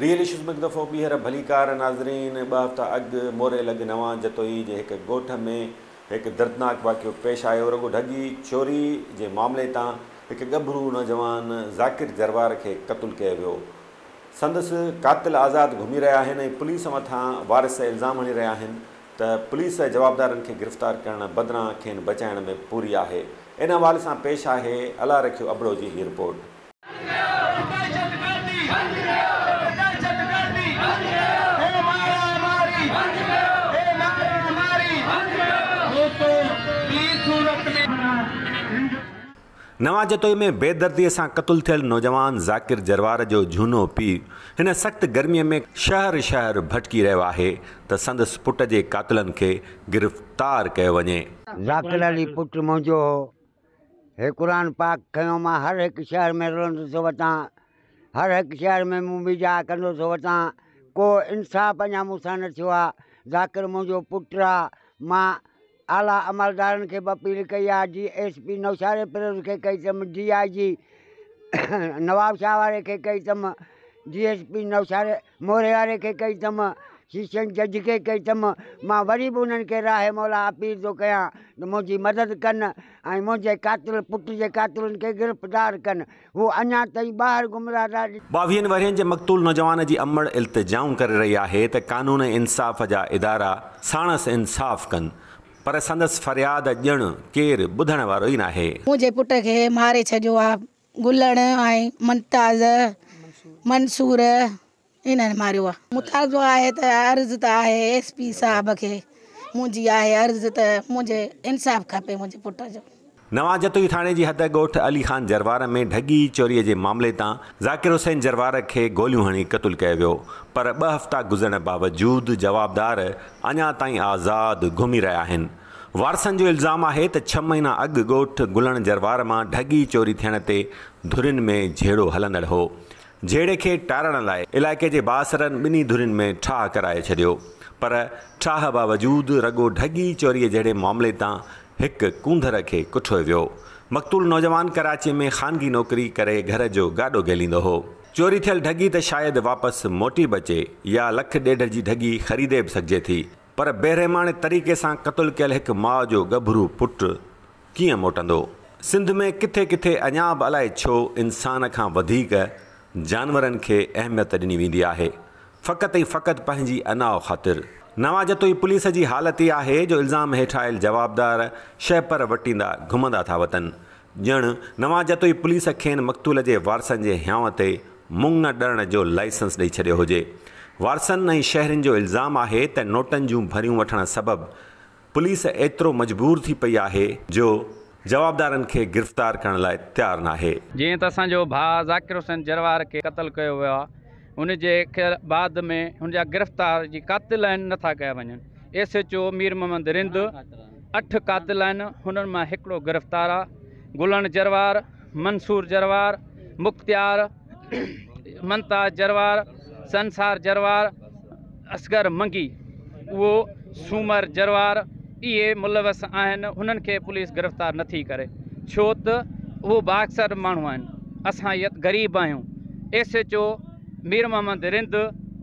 Real issues में हिकु दफ़ो ॿीहर भलीकार नाज़रीन। 2 हफ़्ता अॻु मोरे लॻ नवां जतोई जे हिकु ॻोठ में हिकु दर्दनाक वाक़ियो पेश आयो। रुॻो ढगी चोरी जे मामले तां हिकु गभरू नौजवान ज़ाकिर जरवार खे क़तलु कयो वियो। संदसि कातिल आज़ाद घुमी रहिया आहिनि ऐं पुलिस मथां वारिस इल्ज़ाम हणी रहिया आहिनि त पुलिस जवाबदारनि खे गिरफ़्तार करण बदिरां खेनि बचाइण में पूरी आहे। इन हवाले सां पेश आहे अला रखियो अबड़ो जी हीअ रिपोर्ट। नवां जतोई में बेदर्दीअ सां क़तलु थियल नौजवान ज़ाकिर जरवार जो झूनो पीउ हिन सख़्त गर्मीअ में शहर भटकी रहियो आहे त संदसि पुट जे कातिलनि खे गिरफ़्तार कयो वञे। ज़ाकिर अली पुटु मुंहिंजो हे क़ुरान पाक खयो मां हर हिकु शहर में रहंदो वठां, हर हिकु शहर में मूं बीजा कंदो वठां, को इंसाफ़ अञा मूंसां न थियो आहे। ज़ाकिर मुंहिंजो पुटु आहे। मां आला अमलदारनि खे अपील कई आहे, DSP नौशारे फिरोज़ खे कई अथमि, DIG नवाब शाह वारे खे कई अथमि, DSP नौशारे मोरे वारे खे कई अथमि, शीशन जज खे कई अथमि। मां वरी बि उन्हनि खे राहे मौला अपील थो कयां त मुंहिंजी मदद कनि ऐं मुंहिंजे कातिल पुट जे कातिलनि खे गिरफ़्तार कनि। हू अञा ताईं ॿाहिरि गुमराह। 22 वरियनि जे मक़तूल नौजवान जी अमड़ इल्तिजाऊं करे रही आहे त कानून इंसाफ़ जा इदारा साणसि इंसाफ़ कनि, पर संदसि फरियाद ॼण केरु ॿुधण वारो ई नाहे। मुंहिंजे पुट खे मारे छॾियो आहे। गुलण ऐं मुमताज़ मंसूर इन्हनि मारियो आहे। मुताज़ो आहे त अर्ज़ु त आहे SP साहब खे, मुंहिंजी आहे अर्ज़ु त मुंहिंजे इंसाफ़ खपे मुंहिंजे पुट जो। नवां जतोई थाणे जी हद ॻोठ अली ख़ान जरवार में ढगी चोरीअ जे मामले तां ज़ाकिर हुसैन जरवार खे गोलियूं हणी क़तलु कयो वियो, पर 2 हफ़्ता गुज़रण बावजूदि जवाबदार अञा ताईं आज़ाद घुमी रहिया आहिनि। वारसनि जो इल्ज़ाम आहे त 6 महीना अॻु ॻोठ गुलण जरवार मां ढगी चोरी थियण ते धुरियुनि में झेड़ो हलंदड़ हो। झेड़े खे टारण लाइ इलाइक़े जे बासरनि 2 धुरियुनि में ठाह कराए छॾियो, पर ठाह बावजूदि रॻो ढगी चोरीअ जहिड़े मामले तां हिकु कूंदर खे कुठो वियो। मक़तूल नौजवान कराची में ख़ानगी नौकरी करे घर जो गाॾो गेलींदो हो। चोरी थियल ढगी त शायदि वापसि मोटी बचे या 1.5 जी ढगी ख़रीदे बि सघिजे थी, पर बेरहमाने तरीक़े सां क़तलु कयल हिकु माउ जो गभरू पुटु कीअं मोटंदो। सिंध में किथे किथे अञा बि अलाए छो इंसान खां वधीक जानवरनि खे अहमियत ॾिनी वेंदी आहे, फ़क़ति ऐं फ़क़ति पंहिंजी अनाव ख़ातिर। नवां जतोई पुलिस जी हालत इहा आहे जो इल्ज़ाम हेठि आयल जवाबदार शइ पर वटींदा घुमंदा था वतनि। ॼण नवां जतोई पुलिस खेनि मक़तूल जे वारसनि जे हियांव ते मुंग न ॾियण जो लाइसेंस ॾेई छॾियो हुजे। वारसनि ऐं शहरनि जो इल्ज़ाम आहे त नोटनि जूं भरियूं वठण सबबि पुलिस एतिरो मजबूर थी पई आहे जो जवाबदारनि खे गिरफ़्तार करण लाइ तयारु नाहे। जीअं त असांजो भाउ ज़ाकिर हुसैन जरवार खे क़तलु कयो वियो आहे, उन जे बाद में हुनजा गिरफ़्तार जी कातिल आहिनि नथा कया वञनि। SHO मीर मोहम्मद रिंद 8 कातिल आहिनि, हुननि मां हिकिड़ो गिरफ़्तार आहे। गुलण जरवार, मंसूर जरवार, मुख्तियार, मुमताज़ जरवार, संसार जरवार, असगर मंगी, उहो सूमर जरवार, इहे मुलवस आहिनि। हुननि खे पुलिस गिरफ़्तार नथी करे छो त उहो बाक्सर माण्हू आहिनि, असां ग़रीब आहियूं। SHO मीर मोहम्मद रिंद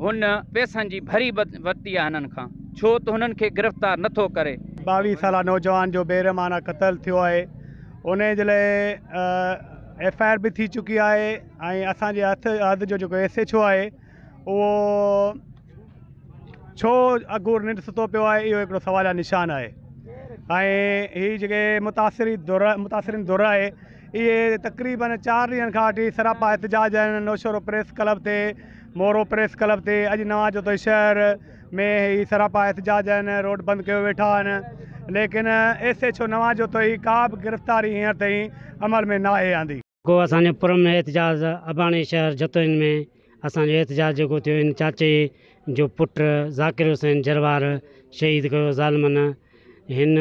हुन पैसनि जी भरी वरिती आहे हिननि खां, छो त हुननि खे गिरफ़्तार नथो करे। 22 साला नौजवान जो बेरहमाना क़तलु थियो आहे, उन जे लाइ FIR बि थी चुकी आहे ऐं असांजे हद जो जेको SHO आहे उहो छो अघु निंड सुतो पियो आहे, इहो हिकिड़ो सवाल जा निशान आहे। ऐं हीअ जेके मुतासिरीन दुर आहे, इहे तक़रीबन 4 ॾींहंनि खां वठी सरापा एहतजाज आहिनि। नौशहरो प्रेस क्लब ते, मोरो प्रेस क्लब ते, अॼु नवां जतोई शहर में ही सरापा एहतजाज आहिनि, रोड बंदि कयो वेठा आहिनि। लेकिन SHO नवां जतोई का बि गिरफ़्तारी हींअर ताईं अमल में न आहे आंदी। को असांजे पुरम एहतजाज अबाणी शहर जतोइन में असांजो एहतजाज जेको थियो इन चाचे जो पुटु ज़ाकिर हुसैन जरवार शहीद कयो ज़ालिमनि। हिन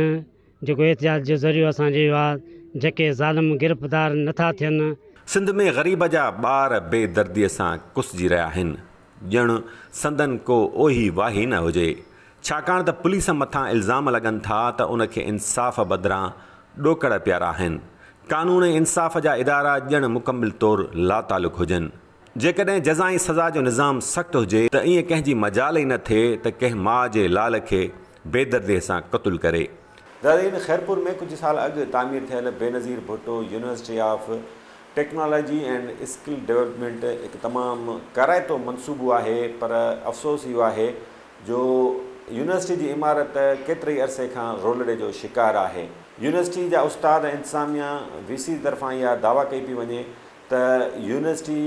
जेको एहतजाज जो ज़रियो असांजो आहे जेके ज़ालिम गिरफ़्तार नथा थियनि। सिंध में ग़रीब जा ॿार बेदर्दीअ सां कुसिजी रहिया आहिनि, ॼण संदन को ओही वाही न हुजे, छाकाणि त पुलिस मथां इल्ज़ाम लॻनि था त उनखे इंसाफ़ बदिरां ॾोकड़ प्यारा आहिनि। कानून इंसाफ़ जा इदारा ॼण मुकमिल तौरु लातालुक हुजनि। जेकॾहिं जज़ाई सज़ा जो निज़ाम सख़्तु हुजे त ईअं कंहिंजी मजाल ई न थिए त कंहिं माउ जे लाल खे बेदर्दीअ सां क़तलु करे। दादीन खैरपुर में कुझु साल अॻु तामीर थियल Benazir Bhutto university of technology and skill development हिकु तमामु कराइतो मनसूबो आहे, पर अफ़सोस इहो आहे जो यूनिवर्सिटी जी इमारत केतिरे ई अरसे खां रोलड़े जो शिकार आहे। यूनिवर्सिटी जा उस्ताद इंतिज़ामिया VC तरफ़ां इहा दावा कई पई वञे त यूनिवर्सिटी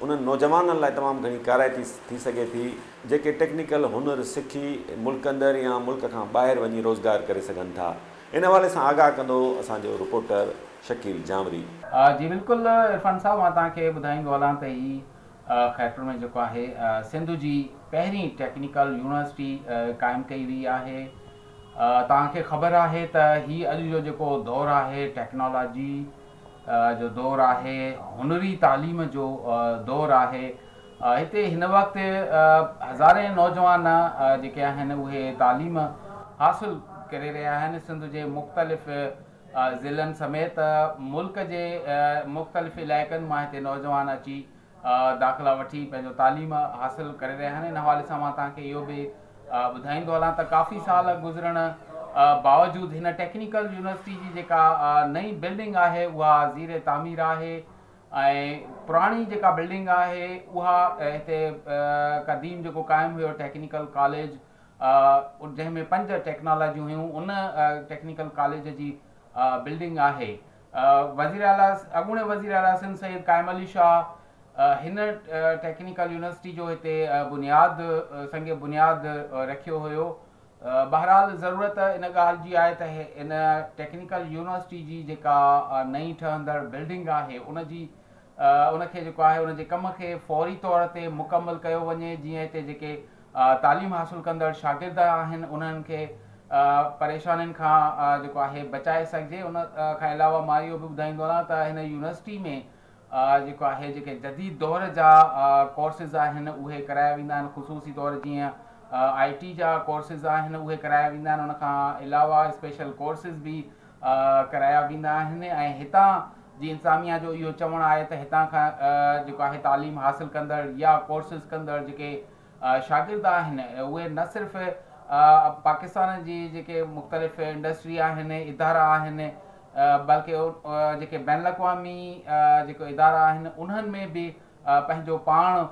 उन्हनि नौजवाननि लाइ तमामु घणी काराइती थी सघे थी जेके टेक्निकल हुनर सिखी मुल्क अंदरि या मुल्क खां ॿाहिरि वञी रोज़गार करे सघनि था। इन हवाले सां आगाह कंदो असांजो रिपोर्टर शकील जामरी। जी बिल्कुलु इरफान साहब, मां तव्हांखे ॿुधाईंदो हलां त ही खैरपुर में जेको आहे सिंध जी पहिरीं टेक्निकल यूनिवर्सिटी क़ाइमु कई वई आहे। तव्हांखे ख़बर आहे त हीउ अॼु जो जेको दौरु आहे टेक्नोलॉजी जो दौरु आहे, हुनरी तालीम जो दौरु आहे। हिते हिन वक़्तु हज़ारे नौजवान जेके आहिनि उहे तालीम हासिलु करे रहिया आहिनि। सिंध जे मुख़्तलिफ़ ज़िलनि समेत मुल्क जे मुख़्तलिफ़ इलाइक़नि मां हिते नौजवान अची दाख़िला वठी पंहिंजो तालीम हासिलु करे रहिया आहिनि। इन हवाले सां मां तव्हांखे इहो बि ॿुधाईंदो हलां त काफ़ी साल गुज़रण बावजूद हिन टेक्निकल यूनिवर्सिटी जी जेका नई बिल्डिंग आहे उहा ज़ीर तामीर आहे ऐं पुराणी जेका बिल्डिंग आहे उहा हिते क़दीम जेको क़ाइमु हुयो टेक्निकल कॉलेज जंहिंमें 5 टेक्नोलॉजियूं हुयूं, उन टेक्निकल कॉलेज जी बिल्डिंग आहे। अॻूणे वज़ीर आला सिंध सैयद कायम अली शाह हिन टेक्निकल यूनिवर्सिटी जो हिते संग बुनियाद रखियो हुयो। बहरहाल ज़रूरत इन ॻाल्हि जी आहे त इन टेक्निकल यूनिवर्सिटी जी जेका नई ठहंदड़ बिल्डिंग आहे उनखे जेको आहे उनजे कम खे फौरी तौर ते मुकमल कयो वञे, जीअं हिते जेके तालीम हासिलु कंदड़ शागिर्द आहिनि उन्हनि खे परेशानियुनि खां जेको आहे बचाए सघिजे। उन खां अलावा मां इहो बि ॿुधाईंदो आहियां त हिन यूनिवर्सिटी में जेको आहे जेके जदीद दौर जा कोर्सिस आहिनि उहे कराया वेंदा आहिनि। ख़ुसूसी तौर जीअं IT जा कोर्सिस आहिनि उहे कराया वेंदा आहिनि। उनखां अलावा स्पेशल कोर्सिस बि कराया वेंदा आहिनि। ऐं हितां जी इंतिज़ामिया जो इहो चवणु आहे त हितां खां जेको आहे तालीम हासिलु कंदड़ या कोर्सिस कंदड़ जेके शागिर्द आहिनि उहे न सिर्फ़ु पाकिस्तान जी जेके मुख़्तलिफ़ इंडस्ट्री आहिनि, इदारा आहिनि, बल्कि जेके बैन अक़वामी जेके इदारा आहिनि उन्हनि में बि पंहिंजो पाण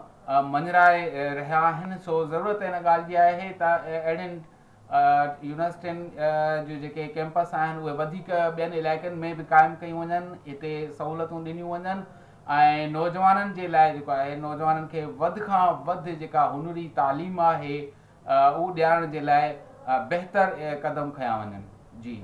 मंझराए रहिया आहिनि। सो ज़रूरत हिन ॻाल्हि जी आहे त अहिड़ियुनि यूनिवर्सिटियुनि जो जेके कैंपस आहिनि उहे वधीक ॿियनि इलाइक़नि में बि क़ाइमु कयूं वञनि, हिते सहूलियतूं ॾिनियूं वञनि ऐं नौजवाननि जे लाइ जेको आहे नौजवाननि खे वधि खां वधि जेका हुनरी तालीम आहे उहो ॾियारण जे लाइ बहितर क़दम खयां वञनि। जी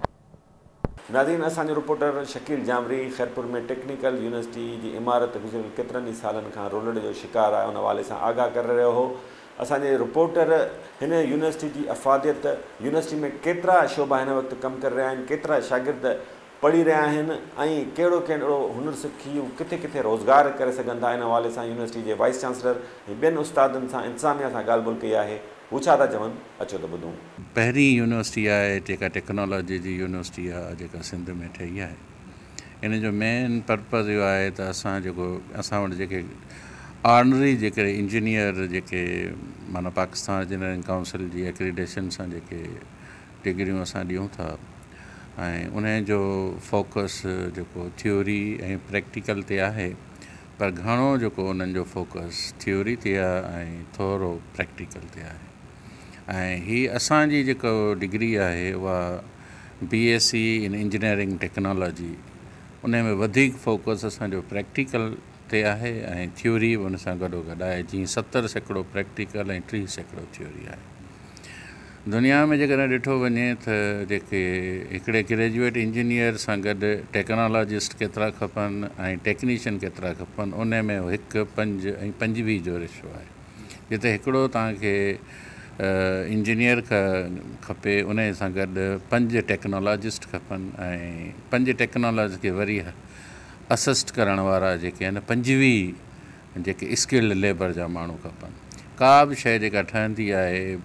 नाज़रीन, असांजो रिपोर्टर शकील जामरी खैरपुर में टेक्निकल यूनिवर्सिटी जी इमारत गुज़िरियल केतिरनि ई सालनि खां रोलड़े जो शिकार आहे उन हवाले सां आगाह करे रहियो हो। असांजे रिपोर्टर हिन यूनिवर्सिटी जी अफ़ादियत, यूनिवर्सिटी में केतिरा शोबा हिन वक़्तु कमु करे रहिया आहिनि, केतिरा शागिर्द पढ़ी रहिया आहिनि ऐं कहिड़ो कहिड़ो हुनर सिखी किथे किथे रोज़गार करे सघनि था, इन हवाले सां यूनिवर्सिटी जे वाइस चांसलर ऐं ॿियनि उस्तादनि सां इंतिज़ामिया सां ॻाल्हि ॿोल कई आहे। हू छा था चवनि, अचो त ॿुधूं। पहिरीं यूनिवर्सिटी आहे जेका टेक्नोलॉजी जी यूनिवर्सिटी आहे जेका सिंध में ठही आहे। इन जो मेन पर्पज़ इहो आहे त असां वटि जेके ऑनरी जेके इंजीनियर जेके माना पाकिस्तान इंजीनियरिंग काउंसिल जी एक्रीडेशन सां जेके डिग्रियूं असां ॾियूं था ऐं उन जो फोकस जेको थ्योरी ऐं प्रैक्टिकल ते आहे, पर घणो जेको उन्हनि जो फोकस थ्योरी ते आहे ऐं थोरो प्रैक्टिकल ते आहे। ऐं हीअ असांजी जेको डिग्री आहे उहा BSc इन इंजीनियरिंग टेक्नोलॉजी, उन में वधीक फोकस असांजो प्रैक्टिकल ते आहे ऐं थ्योरी बि उन सां गॾोगॾु आहे। जीअं 70% प्रैक्टिकल ऐं 30% थ्योरी आहे। दुनिया में जेकॾहिं ॾिठो वञे त जेके हिकिड़े ग्रेजुएट इंजीनियर सां गॾु टेक्नोलॉजिस्ट केतिरा खपनि ऐं टेक्नीशियन केतिरा खपनि, उन में 1, 5 ऐं 25 जो रेशो आहे। जिते हिकिड़ो तव्हांखे इंजीनियर खपे उन सां गॾु 5 टेक्नोलॉजिस्ट खपनि ऐं 5 टेक्नोलॉजी खे वरी असिस्ट करण वारा जेके आहिनि 25 जेके स्किल्ड लेबर जा माण्हू खपनि। का बि शइ जेका ठहंदी आहे,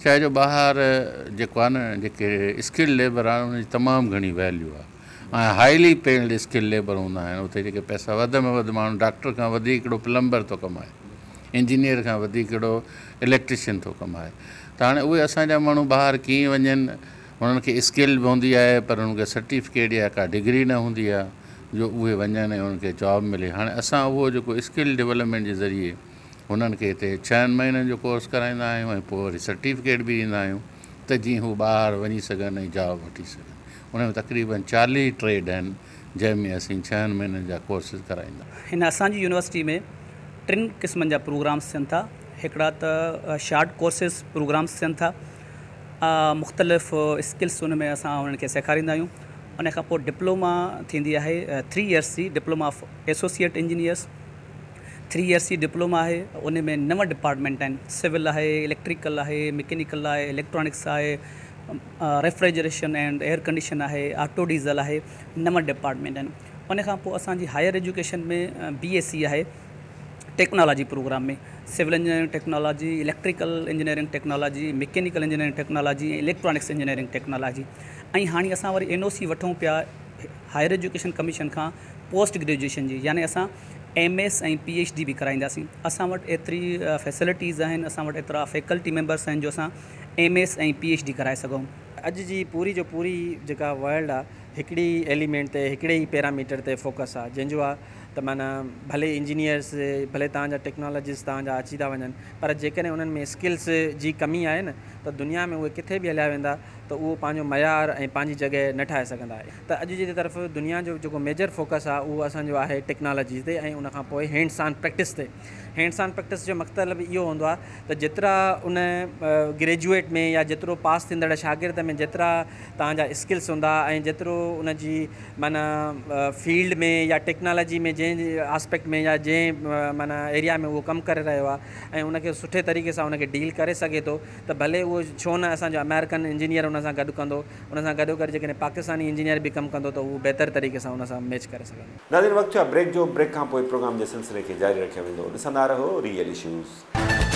चाहे जो ॿाहिरि जेको आहे न जेके स्किल्ड लेबर आहे उनजी तमामु घणी वैल्यू आहे ऐं हाईली पेड स्किल लेबर हूंदा आहिनि। उते जेके पैसा वधि में वधि माण्हू डॉक्टर खां वधीक हिकिड़ो प्लम्बर थो कमाए, इंजीनियर खां वधीक हिकिड़ो इलेक्ट्रिशियन थो कमाए। त हाणे उहे असांजा माण्हू ॿाहिरि कीअं वञनि, उन्हनि खे स्किल बि हूंदी आहे पर उन्हनि खे सर्टिफिकेट या का डिग्री न हूंदी आहे जो उहे वञनि ऐं उन्हनि खे जॉब मिले। हाणे असां उहो जेको स्किल डेवलपमेंट जे ज़रिए हुननि खे हिते 6 महीननि जो कोर्स कराईंदा आहियूं ऐं पोइ वरी सर्टिफिकेट बि ॾींदा आहियूं त जीअं हू ॿाहिरि वञी सघनि ऐं जॉब वठी सघनि। उन में तक़रीबन 40 ट्रेड आहिनि जंहिंमें असीं 6 महीननि जा कोर्सिस कराईंदा आहियूं। हिन असांजी यूनिवर्सिटी में 3 क़िस्मनि जा प्रोग्राम्स थियनि था। हिकिड़ा त शार्ट कोर्सिस प्रोग्राम्स थियनि था, मुख़्तलिफ़ स्किल्स उन में असां उन्हनि खे सेखारींदा आहियूं। उन खां पोइ डिप्लोमा थींदी आहे 3 इयर्स जी, diploma of associate engineers 3 years जी डिप्लोमा आहे। उन में 9 डिपार्टमेंट आहिनि, सिविल आहे, इलेक्ट्रिकल आहे, मैकेनिकल आहे, इलेक्ट्रॉनिक्स आहे, रेफ्रिजरेशन एंड एयर कंडीशन आहे, ऑटो डीज़ल आहे, 9 डिपार्टमेंट आहिनि। उन खां पोइ असांजी हायर एजुकेशन में BSc आहे टेक्नोलॉजी प्रोग्राम में, civil engineering technology, electrical engineering technology, mechanical engineering technology, electronics engineering technology. ऐं हाणे असां वरी NOC वठूं पिया हायर एजुकेशन कमीशन खां पोस्ट ग्रेजुएशन जी, यानी असां MS ऐं PhD बि कराईंदासीं। असां वटि एतिरी फैसिलिटीज़ आहिनि, असां वटि एतिरा फैकल्टी मेंबर्स आहिनि जो असां MS ऐं PhD कराए सघूं। अॼु जी पूरी जो पूरी जेका वर्ल्ड आहे हिकिड़ी एलिमेंट ते, हिकिड़े ई पैरामीटर ते फोकस आहे, जंहिंजो आहे त माना भले इंजीनियर्स, भले तव्हांजा टेक्नोलॉजिस्ट तव्हांजा अची था वञनि, पर जेकॾहिं उन्हनि में स्किल्स जी कमी आहे न त दुनिया में उहे किथे बि हलिया वेंदा त उहो पंहिंजो मयार ऐं पंहिंजी जॻह न ठाहे सघंदा आहे। त अॼु जी तरफ़ दुनिया जो जेको मेजर फोकस आहे उहो असांजो आहे टेक्नोलॉजी ते ऐं उनखां पोइ हैंड्स ऑन प्रैक्टिस ते। हैंड्स ऑन प्रैक्टिस जो मतिलबु इहो हूंदो आहे त जेतिरा उन ग्रेजुएट में या जेतिरो पास थींदड़ शागिर्द में जेतिरा तव्हांजा स्किल्स हूंदा ऐं जेतिरो उन जी माना फील्ड में या टेक्नोलॉजी में जंहिं आस्पेक्ट में या जंहिं माना एरिया में उहो कमु करे रहियो आहे ऐं उनखे सुठे तरीक़े सां उनखे डील करे सघे थो, त भले उहो छो न असांजो अमेरिकन इंजीनियर उन सां गॾु कंदो, उन सां गॾो गॾु जेकॾहिं पाकिस्तानी इंजीनियर बि कमु कंदो त उहो बहितर तरीक़े सां उन सां मैच करे सघंदो। नाज़रीन, वक़्तु आहे ब्रेक जो। ब्रेक खां पोइ प्रोग्राम जे सिलसिले खे जारी रखियो वेंदो। ॾिसंदा रहो रियल इश्यूज़।